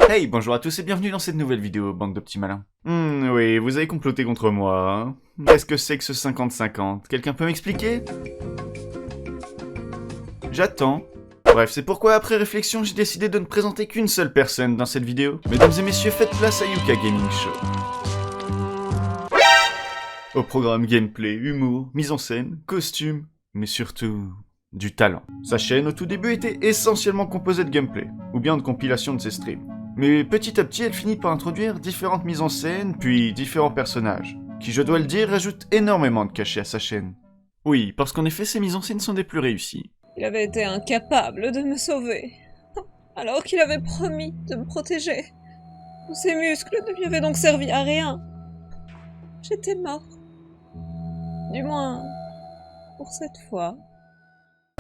Hey, bonjour à tous et bienvenue dans cette nouvelle vidéo, bande de petits malins. Oui, vous avez comploté contre moi, hein. Qu'est-ce que c'est que ce 50-50? Quelqu'un peut m'expliquer? J'attends. Bref, c'est pourquoi après réflexion, j'ai décidé de ne présenter qu'une seule personne dans cette vidéo. Mesdames et messieurs, faites place à Yuka Gaming Show. Au programme gameplay, humour, mise en scène, costume, mais surtout du talent. Sa chaîne au tout début était essentiellement composée de gameplay, ou bien de compilation de ses streams. Mais petit à petit, elle finit par introduire différentes mises en scène, puis différents personnages, qui, je dois le dire, rajoutent énormément de cachet à sa chaîne. Oui, parce qu'en effet, ses mises en scène sont des plus réussies. Il avait été incapable de me sauver, alors qu'il avait promis de me protéger. Ses muscles ne lui avaient donc servi à rien. J'étais mort. Du moins, pour cette fois.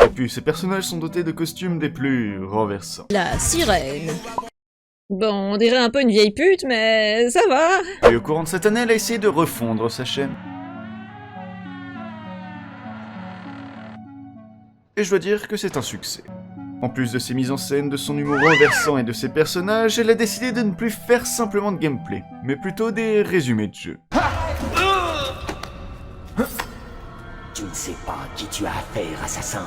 Et puis, ces personnages sont dotés de costumes des plus renversants. La sirène. Bon, on dirait un peu une vieille pute, mais ça va. Et au courant de cette année, elle a essayé de refondre sa chaîne. Et je dois dire que c'est un succès. En plus de ses mises en scène, de son humour renversant et de ses personnages, elle a décidé de ne plus faire simplement de gameplay, mais plutôt des résumés de jeux. Tu ne sais pas qui tu as affaire, assassin.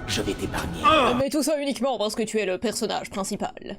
Je vais t'épargner. Mais tout ça uniquement parce que tu es le personnage principal.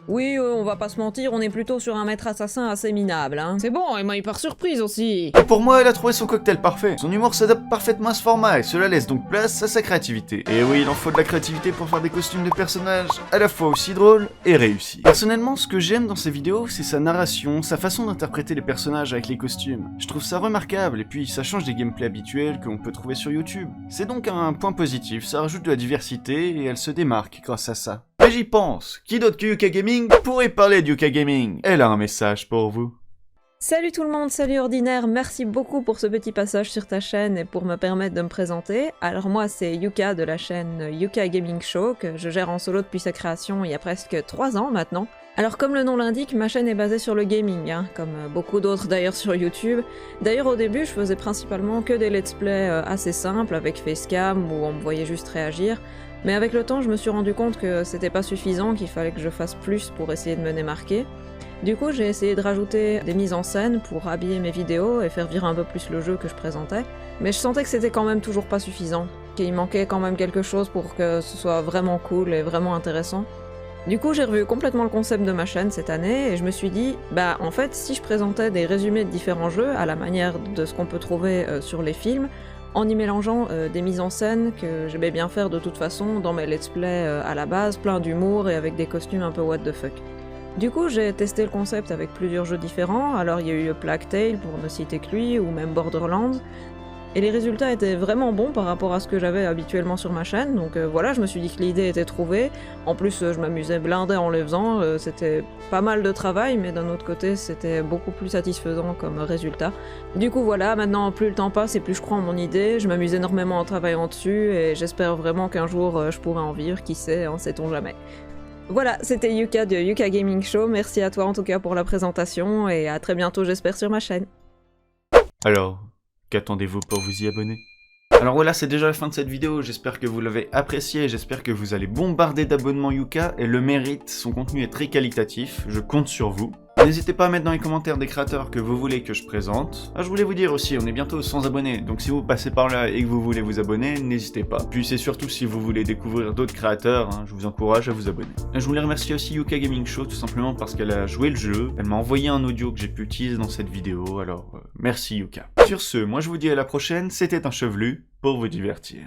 Oui, on va pas se mentir, on est plutôt sur un maître assassin assez minable, hein. C'est bon, il m'a eu par surprise aussi. Et pour moi, elle a trouvé son cocktail parfait. Son humour s'adapte parfaitement à ce format et cela laisse donc place à sa créativité. Et oui, il en faut de la créativité pour faire des costumes de personnages à la fois aussi drôles et réussis. Personnellement, ce que j'aime dans ses vidéos, c'est sa narration, sa façon d'interpréter les personnages avec les costumes. Je trouve ça remarquable et puis ça change des gameplays habituels que l'on peut trouver sur YouTube. C'est donc un point positif, ça rajoute de la diversité et elle se démarque grâce à ça. Mais j'y pense, qui d'autre que Yuka Gaming pourrait parler de Yuka Gaming? Elle a un message pour vous. Salut tout le monde, salut Ordinaire, merci beaucoup pour ce petit passage sur ta chaîne et pour me permettre de me présenter. Alors moi c'est Yuka de la chaîne Yuka Gaming Show, que je gère en solo depuis sa création il y a presque 3 ans maintenant. Alors comme le nom l'indique, ma chaîne est basée sur le gaming, hein, comme beaucoup d'autres d'ailleurs sur YouTube. D'ailleurs au début je faisais principalement que des let's play assez simples avec facecam où on me voyait juste réagir. Mais avec le temps, je me suis rendu compte que c'était pas suffisant, qu'il fallait que je fasse plus pour essayer de me démarquer. Du coup, j'ai essayé de rajouter des mises en scène pour habiller mes vidéos et faire vivre un peu plus le jeu que je présentais. Mais je sentais que c'était quand même toujours pas suffisant, qu'il manquait quand même quelque chose pour que ce soit vraiment cool et vraiment intéressant. Du coup, j'ai revu complètement le concept de ma chaîne cette année et je me suis dit, bah en fait, si je présentais des résumés de différents jeux à la manière de ce qu'on peut trouver sur les films, en y mélangeant des mises en scène que j'aimais bien faire de toute façon dans mes let's play à la base, plein d'humour et avec des costumes un peu what the fuck. Du coup, j'ai testé le concept avec plusieurs jeux différents, alors il y a eu Plague Tale pour ne citer que lui, ou même Borderlands, et les résultats étaient vraiment bons par rapport à ce que j'avais habituellement sur ma chaîne, donc voilà, je me suis dit que l'idée était trouvée. En plus, je m'amusais blindé en les faisant, c'était pas mal de travail, mais d'un autre côté, c'était beaucoup plus satisfaisant comme résultat. Du coup voilà, maintenant plus le temps passe et plus je crois en mon idée, je m'amuse énormément en travaillant dessus, et j'espère vraiment qu'un jour je pourrai en vivre, qui sait, hein, sait-on jamais. Voilà, c'était Yuka de Yuka Gaming Show, merci à toi en tout cas pour la présentation, et à très bientôt j'espère sur ma chaîne. Alors, qu'attendez-vous pour vous y abonner? Alors voilà, c'est déjà la fin de cette vidéo, j'espère que vous l'avez apprécié, j'espère que vous allez bombarder d'abonnements Yuka, et le mérite, son contenu est très qualitatif, je compte sur vous. N'hésitez pas à mettre dans les commentaires des créateurs que vous voulez que je présente. Ah, je voulais vous dire aussi, on est bientôt aux 100 abonnés, donc si vous passez par là et que vous voulez vous abonner, n'hésitez pas. Puis c'est surtout si vous voulez découvrir d'autres créateurs, hein, je vous encourage à vous abonner. Et je voulais remercier aussi Yuka Gaming Show, tout simplement parce qu'elle a joué le jeu, elle m'a envoyé un audio que j'ai pu utiliser dans cette vidéo, alors merci Yuka. Sur ce, moi je vous dis à la prochaine, c'était un chevelu pour vous divertir.